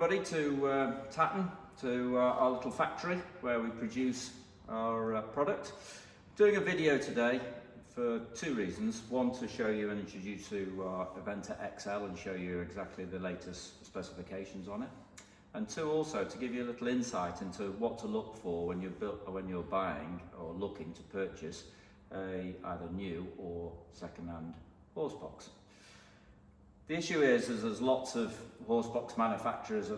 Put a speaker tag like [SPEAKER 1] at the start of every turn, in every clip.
[SPEAKER 1] everybody to Tatton, to our little factory where we produce our product. Doing a video today for two reasons. One, to show you and introduce you to our Eventor XL and show you exactly the latest specifications on it. And two, also to give you a little insight into what to look for when you're buying or looking to purchase a either new or second-hand horse box. The issue is there's lots of horse box manufacturers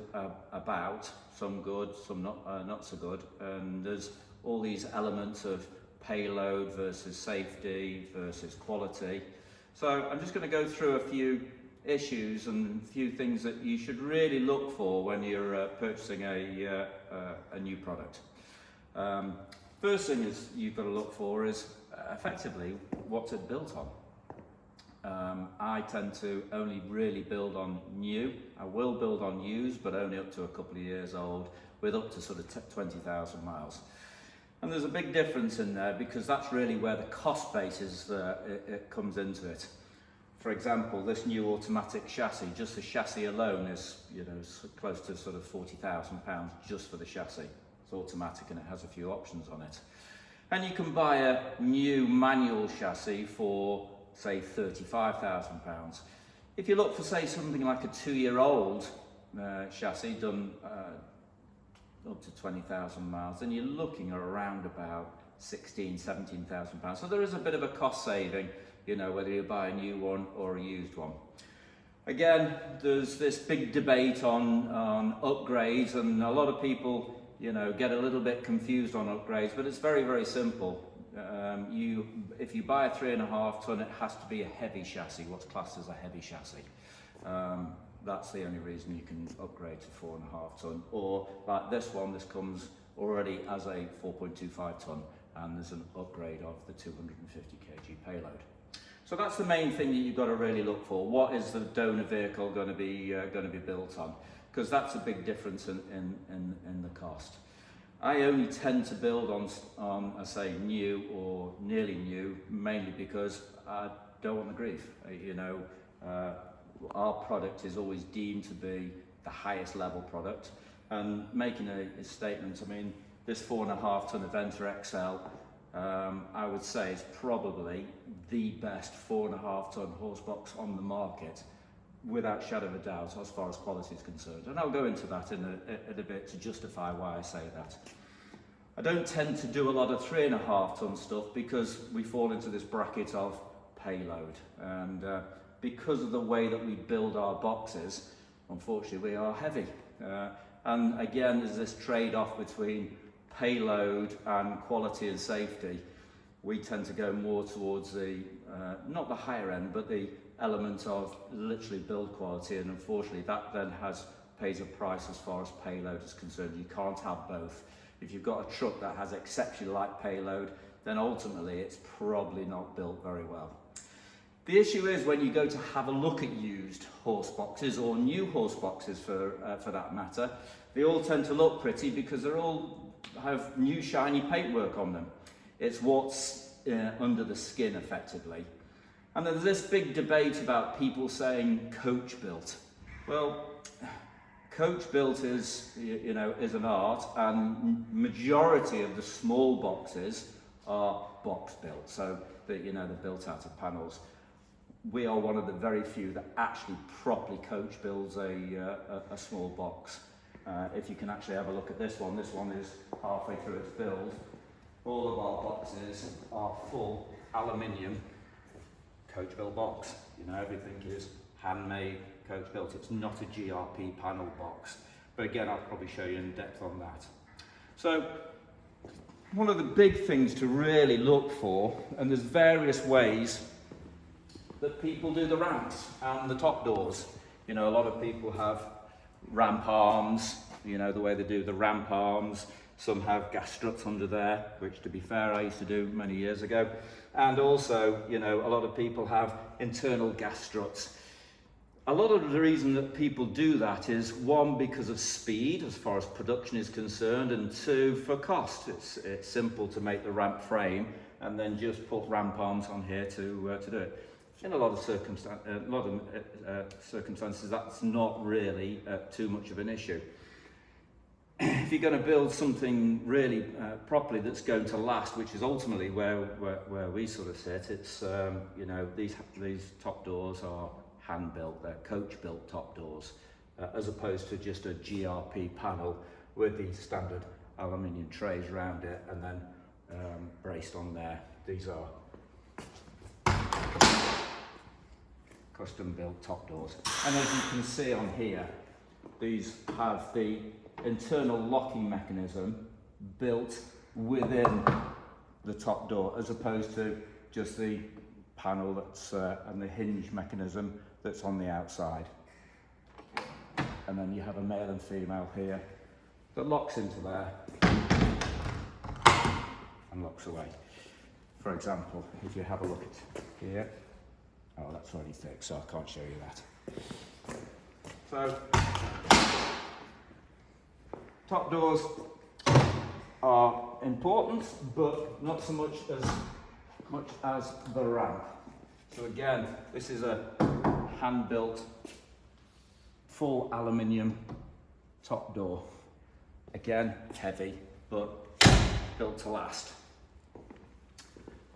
[SPEAKER 1] about, some good, some not so good, and there's all these elements of payload versus safety versus quality. So I'm just going to go through a few issues and a few things that you should really look for when you're purchasing a new product. First thing is you've got to look for is effectively what's it built on. I tend to only really build on new. I will build on used, but only up to a couple of years old with up to sort of 20,000 miles. And there's a big difference in there because that's really where the cost base is, it comes into it. For example, this new automatic chassis, just the chassis alone is, close to sort of £40,000 just for the chassis. It's automatic and it has a few options on it. And you can buy a new manual chassis for say £35,000. If you look for say something like a 2-year-old chassis done up to 20,000 miles, then you're looking at around about £17,000. So there is a bit of a cost saving, whether you buy a new one or a used one. Again, there's this big debate on upgrades, and a lot of people get a little bit confused on upgrades, but it's very, very simple. If you buy a 3.5 ton, it has to be a heavy chassis, what's classed as a heavy chassis. That's the only reason you can upgrade to 4.5 ton. Or like this one, this comes already as a 4.25 ton, and there's an upgrade of the 250 kg payload. So that's the main thing that you've got to really look for. What is the donor vehicle going to be built on? Because that's a big difference in the cost. I only tend to build on I say new or nearly new, mainly because I don't want the grief. Our product is always deemed to be the highest level product. And making a statement, I mean, this 4.5 ton Eventor XL, I would say is probably the best 4.5 ton horse box on the market, without shadow of a doubt, as far as quality is concerned. And I'll go into that in a bit to justify why I say that. I don't tend to do a lot of 3.5 ton stuff because we fall into this bracket of payload. And because of the way that we build our boxes, unfortunately we are heavy. And again, there's this trade-off between payload and quality and safety. We tend to go more towards the, not the higher end, but the element of literally build quality, and unfortunately that then pays a price as far as payload is concerned. You can't have both. If you've got a truck that has exceptionally light payload, then ultimately it's probably not built very well. The issue is when you go to have a look at used horse boxes or new horse boxes for that matter, they all tend to look pretty because they all have new shiny paintwork on them. It's what's under the skin effectively. And there's this big debate about people saying coach built. Well, coach built is an art, and majority of the small boxes are box built. So they're built out of panels. We are one of the very few that actually properly coach builds a small box. If you can actually have a look at this one is halfway through its build. All of our boxes are full aluminium coach built box. Everything is handmade, coach built. It's not a GRP panel box. But again, I'll probably show you in depth on that. So one of the big things to really look for, and there's various ways that people do the ramps and the top doors. A lot of people have ramp arms, the way they do the ramp arms. Some have gas struts under there, which to be fair, I used to do many years ago. And also, a lot of people have internal gas struts. A lot of the reason that people do that is, one, because of speed as far as production is concerned, and two, for cost. It's simple to make the ramp frame and then just put ramp arms on here to do it. in a lot of circumstances, that's not really too much of an issue. If you're going to build something really properly that's going to last, which is ultimately where we sort of sit, it's you know, these top doors are hand built, they're coach built top doors, as opposed to just a GRP panel with the standard aluminium trays around it and then braced on there. These are custom built top doors, and as you can see on here, these have the internal locking mechanism built within the top door, as opposed to just the panel that's and the hinge mechanism that's on the outside. And then you have a male and female here that locks into there and locks away. For example, if you have a look at here, oh, that's already thick, so I can't show you that. So, top doors are important, but not so much as the ramp. So again, this is a hand-built, full aluminium top door. Again, heavy, but built to last.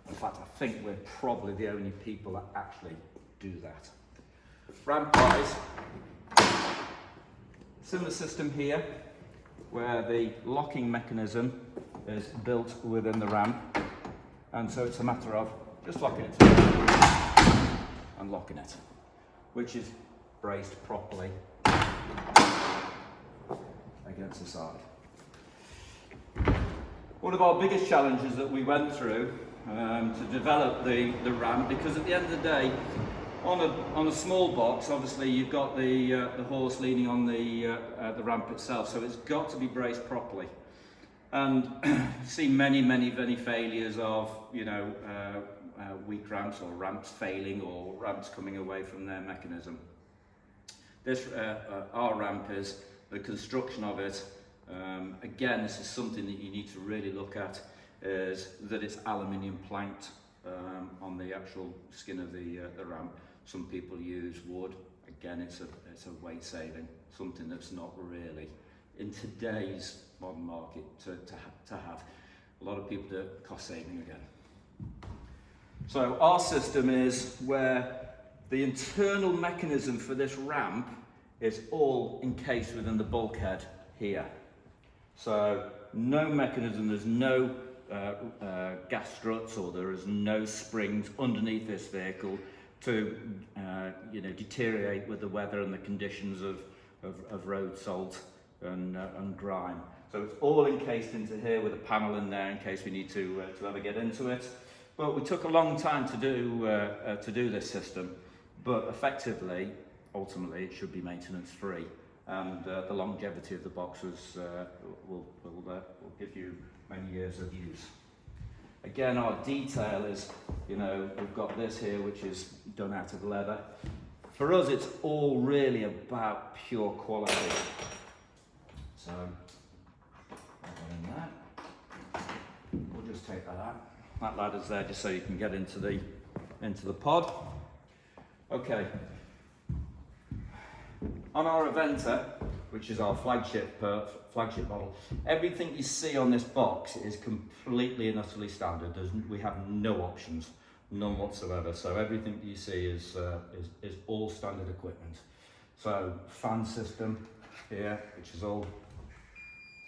[SPEAKER 1] In fact, I think we're probably the only people that actually do that. Ramp-wise, similar system here, where the locking mechanism is built within the ramp, and so it's a matter of just locking it and locking it, which is braced properly against the side. One of our biggest challenges that we went through to develop the ramp, because at the end of the day, on a small box, obviously you've got the horse leaning on the ramp itself, so it's got to be braced properly. And you see many failures of, you know, weak ramps, or ramps failing, or ramps coming away from their mechanism. This our ramp is the construction of it. Again, this is something that you need to really look at, is that it's aluminium planked on the actual skin of the ramp. Some people use wood. Again, it's a weight saving, something that's not really in today's modern market to have. A lot of people do it, cost saving again. So our system is where the internal mechanism for this ramp is all encased within the bulkhead here. So no mechanism, there's no gas struts, or there is no springs underneath this vehicle to you know, deteriorate with the weather and the conditions of road salt and grime. So it's all encased into here with a panel in there in case we need to ever get into it. But we took a long time to do this system, but effectively, ultimately, it should be maintenance free, and the longevity of the boxes will give you many years of use. Again, our detail is, you know, we've got this here, which is done out of leather. For us, it's all really about pure quality. So, I'll go in there. We'll just take that out. That ladder's there just so you can get into the pod. Okay. On our Eventor, which is our flagship model, everything you see on this box is completely and utterly standard. We have no options, none whatsoever. So everything you see is all standard equipment. So fan system here, which is all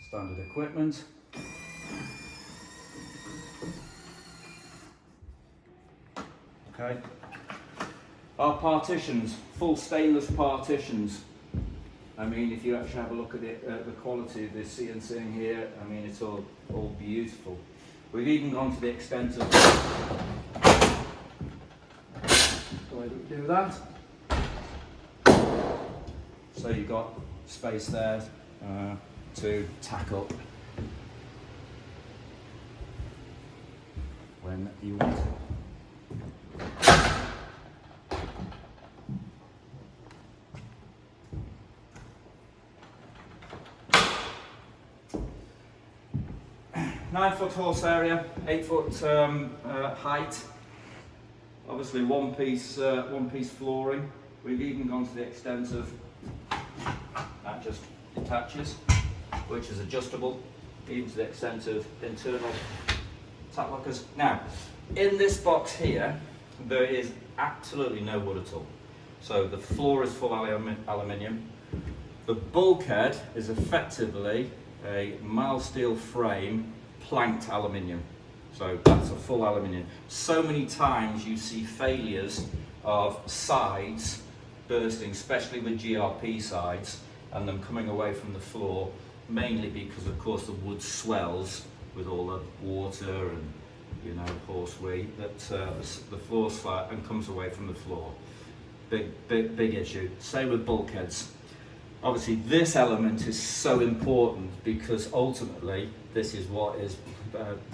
[SPEAKER 1] standard equipment. Okay. Our partitions, full stainless partitions. I mean, if you actually have a look at the quality of this CNCing here, I mean, it's all beautiful. We've even gone to the extent of the way that we do that. So you've got space there to tack up when you want it. Nine-foot horse area, 8-foot height. Obviously one piece flooring. We've even gone to the extent of that just detaches, which is adjustable, even to the extent of internal tap lockers. Now, in this box here, there is absolutely no wood at all. So the floor is full aluminium. The bulkhead is effectively a mild steel frame, planked aluminium. So that's a full aluminium. So many times you see failures of sides bursting, especially with GRP sides, and them coming away from the floor, mainly because of course the wood swells with all the water and, you know, horse wee, that the floor flat and comes away from the floor. Big issue. Same with bulkheads. Obviously this element is so important because ultimately this is what is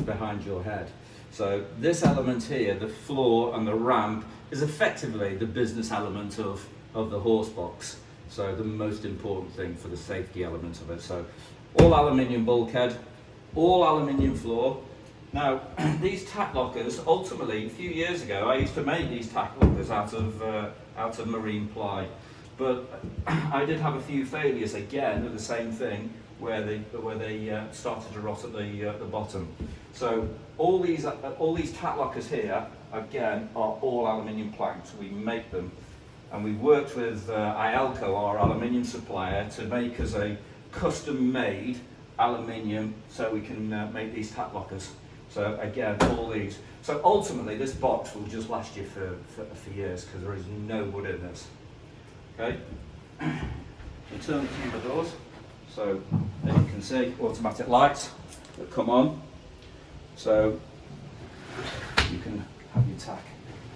[SPEAKER 1] behind your head. So this element here, the floor and the ramp, is effectively the business element of the horse box. So the most important thing for the safety element of it. So all aluminium bulkhead, all aluminium floor. Now these tack lockers, ultimately a few years ago I used to make these tack lockers out of marine ply, but I did have a few failures again of the same thing where they started to rot at the bottom. So all these tack lockers here again are all aluminium planks. We make them, and we worked with IELCO, our aluminium supplier, to make us a custom-made aluminium so we can make these tack lockers. So again, all these. So ultimately, this box will just last you for years because there is no wood in this. Okay. In terms of the doors, so as you can see, automatic lights that come on. So you can have your tack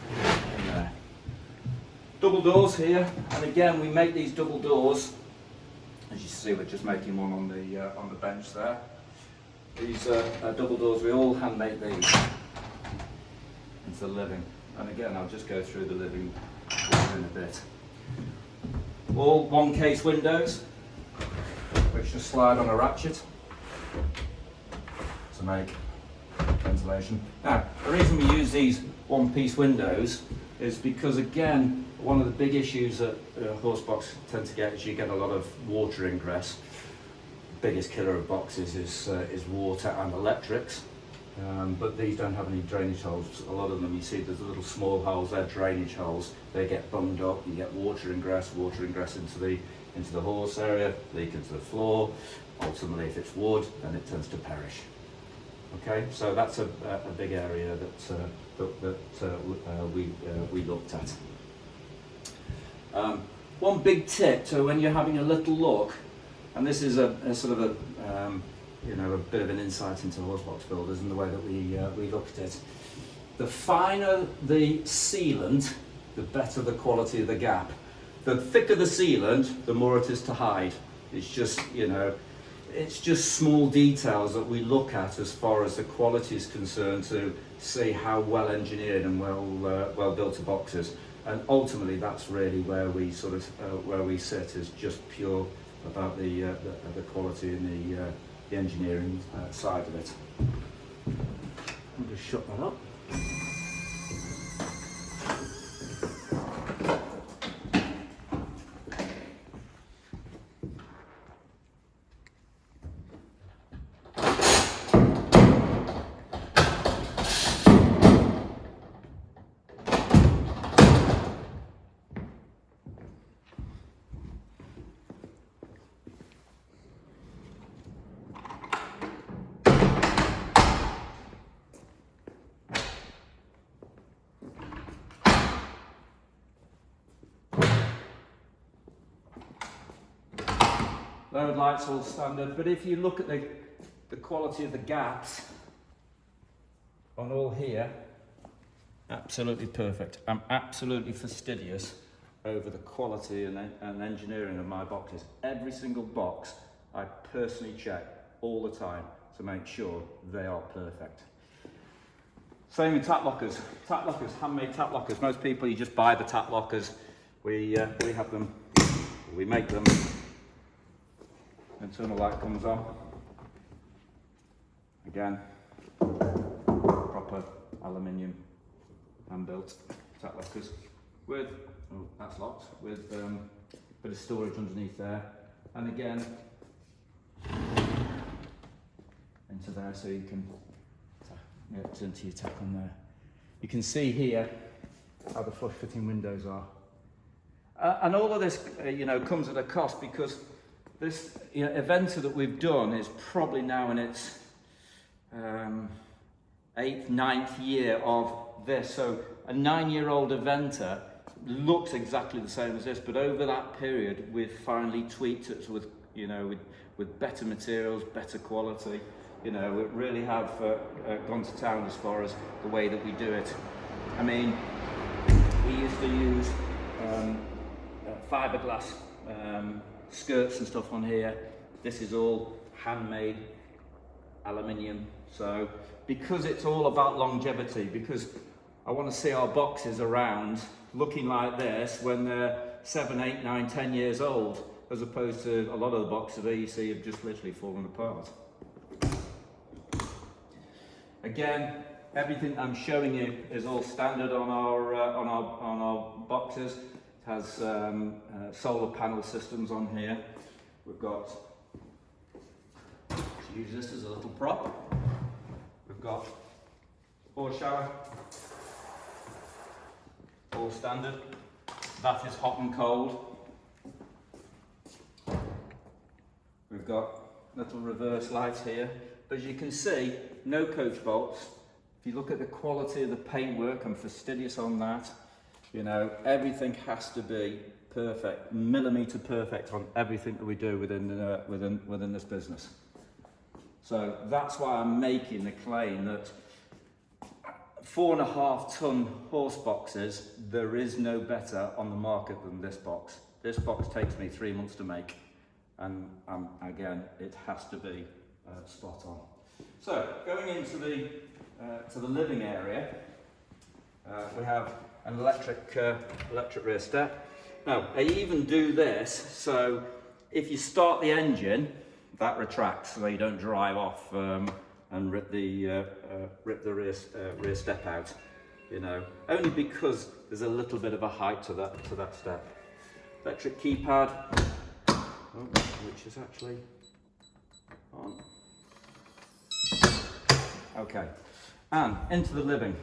[SPEAKER 1] in there. Double doors here, and again we make these double doors. As you see, we're just making one on the bench there. These are double doors. We all hand make these into the living, and again I'll just go through the living in a bit. All one case windows, which just slide on a ratchet to make ventilation. Now, the reason we use these one-piece windows is because, again, one of the big issues that horse boxes tend to get is you get a lot of water ingress. Biggest killer of boxes is water and electrics, but these don't have any drainage holes. A lot of them, you see there's little small holes, they're drainage holes. They get bunged up, you get water ingress into the horse area, leak into the floor. Ultimately, if it's wood, then it tends to perish. Okay, so that's a big area that we looked at. One big tip, so when you're having a little look, and this is a sort of a bit of an insight into horse box builders and the way that we look at it. The finer the sealant, the better the quality of the gap. The thicker the sealant, the more it is to hide. It's just, you know, it's just small details that we look at as far as the quality is concerned to see how well engineered and well built a box is. And ultimately, that's really where we sort of where we sit, is just pure about the quality and the engineering side of it. I'll just shut that up. Load lights all standard, but if you look at the quality of the gaps on all here, absolutely perfect. I'm absolutely fastidious over the quality and engineering of my boxes. Every single box I personally check all the time to make sure they are perfect. Same with tap lockers. Tap lockers, handmade tap lockers. Most people, you just buy the tap lockers. We have them, we make them. Internal light comes on. Again, proper aluminium hand built. tap lockers with, oh, that's locked, with a bit of storage underneath there, and again into there, so you can turn to your tap on there. You can see here how the flush fitting windows are, and all of this comes at a cost, because this Eventor that we've done is probably now in its 8th, 9th year of this. So a 9-year-old Eventor looks exactly the same as this, but over that period we've finally tweaked it with better materials, better quality. We really have gone to town as far as the way that we do it. I mean, we used to use fiberglass skirts and stuff on here. This is all handmade aluminium. So because it's all about longevity, because I want to see our boxes around looking like this when they're 7, 8, 9, 10 years old, as opposed to a lot of the boxes that you see have just literally fallen apart. Again, everything I'm showing you is all standard on our boxes. It has solar panel systems on here. We've got, to use this as a little prop, we've got hose shower, all standard. That is hot and cold. We've got little reverse lights here, but as you can see, no coach bolts. If you look at the quality of the paintwork, I'm fastidious on that. Everything has to be perfect, millimetre perfect on everything that we do within this business. So that's why I'm making the claim that 4.5 ton horse boxes, there is no better on the market than this box. This box takes me 3 months to make, and again, it has to be spot on. So going into the living area, we have an electric rear step. Now, I even do this, so if you start the engine, that retracts so you don't drive off and rip the rear step out. Only because there's a little bit of a height to that step. Electric keypad, which is actually on. Okay, and into the living.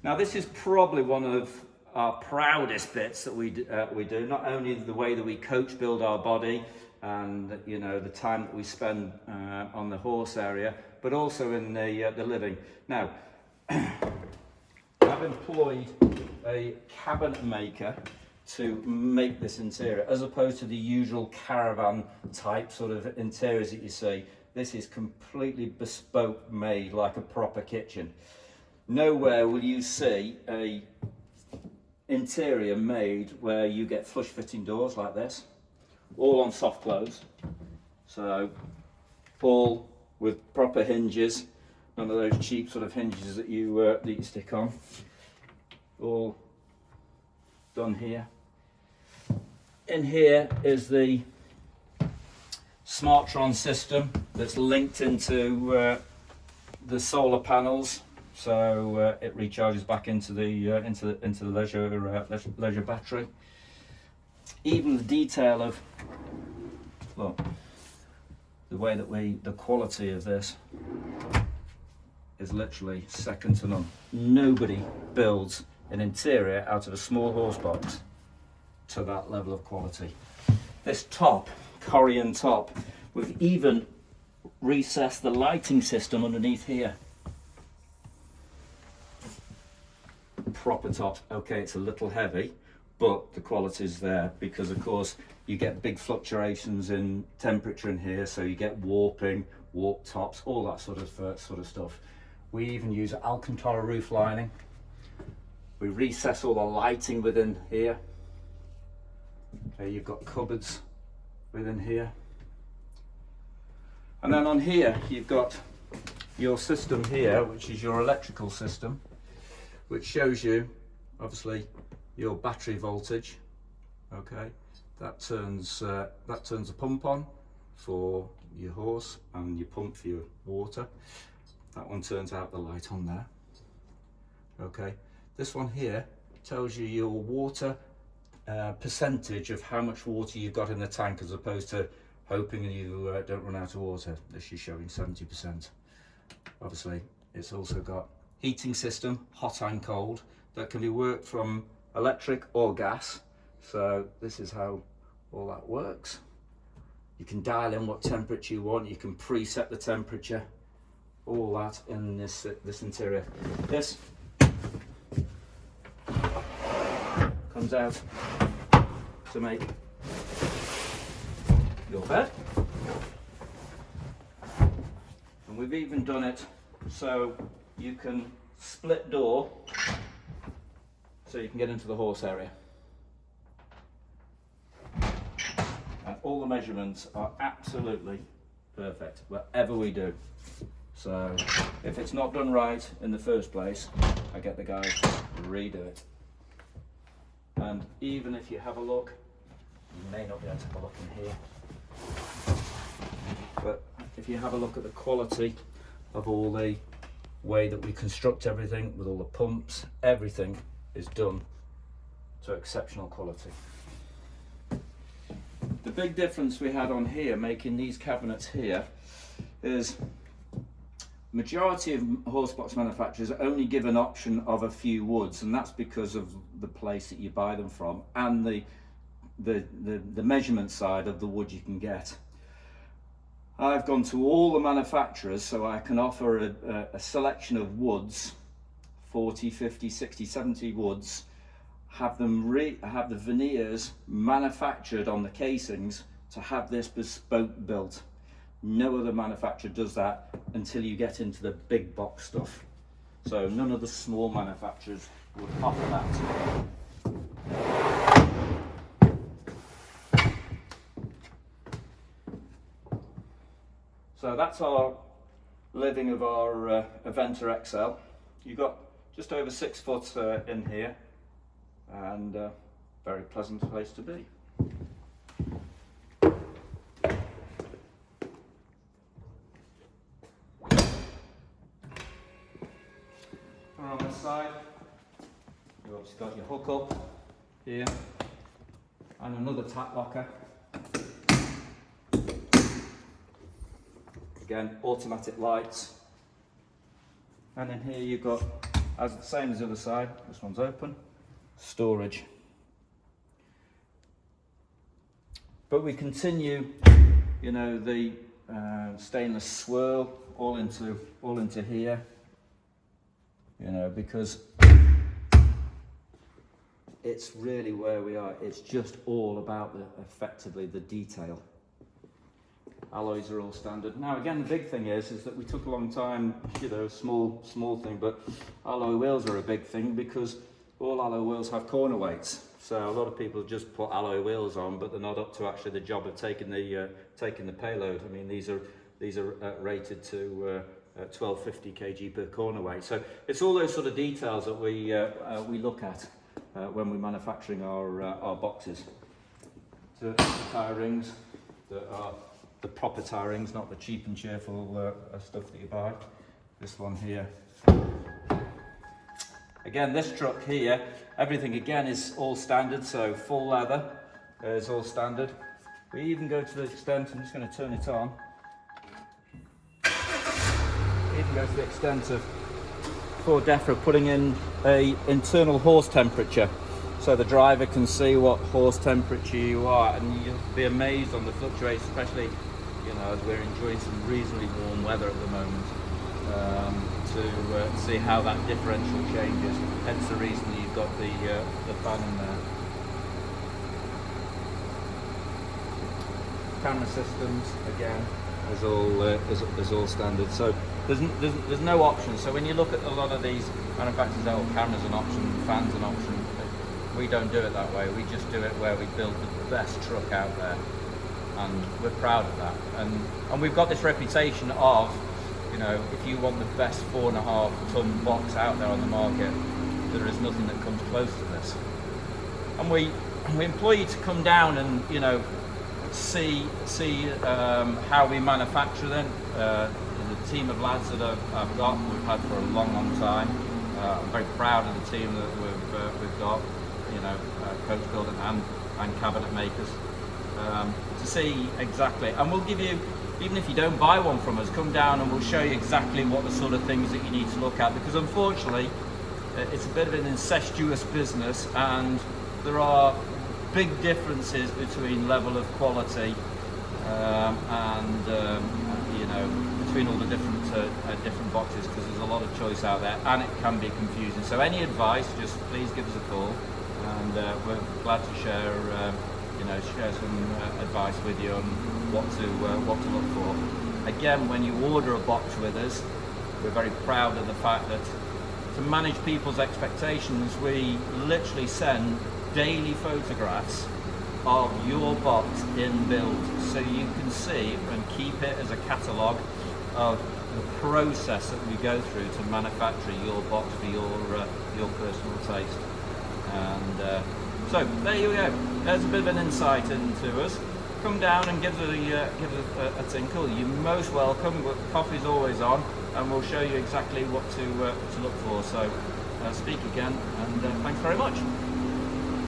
[SPEAKER 1] Now this is probably one of our proudest bits that we do. Not only the way that we coach build our body, and the time that we spend on the horse area, but also in the living. Now, I've employed a cabinet maker to make this interior, as opposed to the usual caravan type sort of interiors that you see. This is completely bespoke made, like a proper kitchen. Nowhere will you see a interior made where you get flush fitting doors like this, all on soft close. So all with proper hinges, none of those cheap sort of hinges that you stick on. All done here. In here is the Smartron system that's linked into the solar panels, so it recharges back into the leisure battery. Even the detail of, look, the way that the quality of this is literally second to none. Nobody builds an interior out of a small horse box to that level of quality. This top, Corian top, we've even recessed the lighting system underneath here. Proper top. Okay, it's a little heavy, but the quality is there, because of course you get big fluctuations in temperature in here, so you get warping, warp tops, all that sort of stuff. We even use Alcantara roof lining. We recess all the lighting within here. Okay, you've got cupboards within here, and then on here you've got your system here, which is your electrical system, which shows you obviously your battery voltage. Okay, that turns a pump on for your horse and your pump for your water. That one turns out the light on there. Okay, this one here tells you your water percentage of how much water you've got in the tank, as opposed to hoping you don't run out of water. This is showing 70%. Obviously, it's also got heating system, hot and cold, that can be worked from electric or gas. So this is how all that works. You can dial in what temperature you want, you can preset the temperature, all that in this interior. This comes out to make your bed, and we've even done it so you can split door so you can get into the horse area. And all the measurements are absolutely perfect, whatever we do. So if it's not done right in the first place, I get the guys to redo it. And even if you have a look, you may not be able to have a look in here, but if you have a look at the quality of all the way that we construct everything, with all the pumps, everything is done to exceptional quality. The big difference we had on here, making these cabinets here, is majority of horse box manufacturers only give an option of a few woods, and that's because of the place that you buy them from and the measurement side of the wood you can get. I've gone to all the manufacturers so I can offer a selection of woods, 40, 50, 60, 70 woods, have the veneers manufactured on the casings to have this bespoke built. No other manufacturer does that until you get into the big box stuff. So none of the small manufacturers would offer that. So that's our living of our Eventor XL. You've got just over 6 foot in here, and very pleasant place to be. On this side, you've obviously got your hook up here, and another tap locker. Again, automatic lights. And then here you've got, as the same as the other side, this one's open, storage. But we continue, you know, the stainless swirl all into here, you know, because it's really where we are. It's just all about effectively the detail. Alloys are all standard. Now again, the big thing is that we took a long time, you know, small thing, but alloy wheels are a big thing because all alloy wheels have corner weights. So a lot of people just put alloy wheels on, but they're not up to actually the job of taking the payload. I mean, these are rated to 1250 kg per corner weight. So it's all those sort of details that we look at when we're manufacturing our boxes. So tyre rings that are the proper tyre rings, not the cheap and cheerful stuff that you buy. This one here. Again, this truck here, everything again is all standard, so full leather is all standard. We even go to the extent, I'm just going to turn it on, even go to the extent of, for DEFRA, putting in a internal horse temperature, so the driver can see what horse temperature you are, and you'll be amazed on the fluctuations, especially, you know, as we're enjoying some reasonably warm weather at the moment, to see how that differential changes. Hence the reason you've got the fan in there. Camera systems again is all standard. So there's no option. So when you look at a lot of these manufacturers, oh, camera's an option, fans an option. We don't do it that way. We just do it where we build the best truck out there, and we're proud of that. And we've got this reputation of, you know, if you want the best 4.5 ton box out there on the market, there is nothing that comes close to this. And we employ you to come down and, you know, see how we manufacture them. The team of lads that I've got, we've had for a long time. I'm very proud of the team that we've got, you know, coach builders and cabinet makers, to see exactly, and we'll give you, even if you don't buy one from us, come down and we'll show you exactly what the sort of things that you need to look at, because unfortunately it's a bit of an incestuous business and there are big differences between level of quality and you know, between all the different boxes, because there's a lot of choice out there and it can be confusing. So any advice, just please give us a call, and we're glad to share you know, share some advice with you on what to look for. Again, when you order a box with us, we're very proud of the fact that to manage people's expectations, we literally send daily photographs of your box in build, so you can see and keep it as a catalogue of the process that we go through to manufacture your box for your personal taste. And so there you go. There's a bit of an insight into us. Come down and give us a tinkle. You're most welcome. Coffee's always on, and we'll show you exactly what to look for. So speak again, and thanks very much.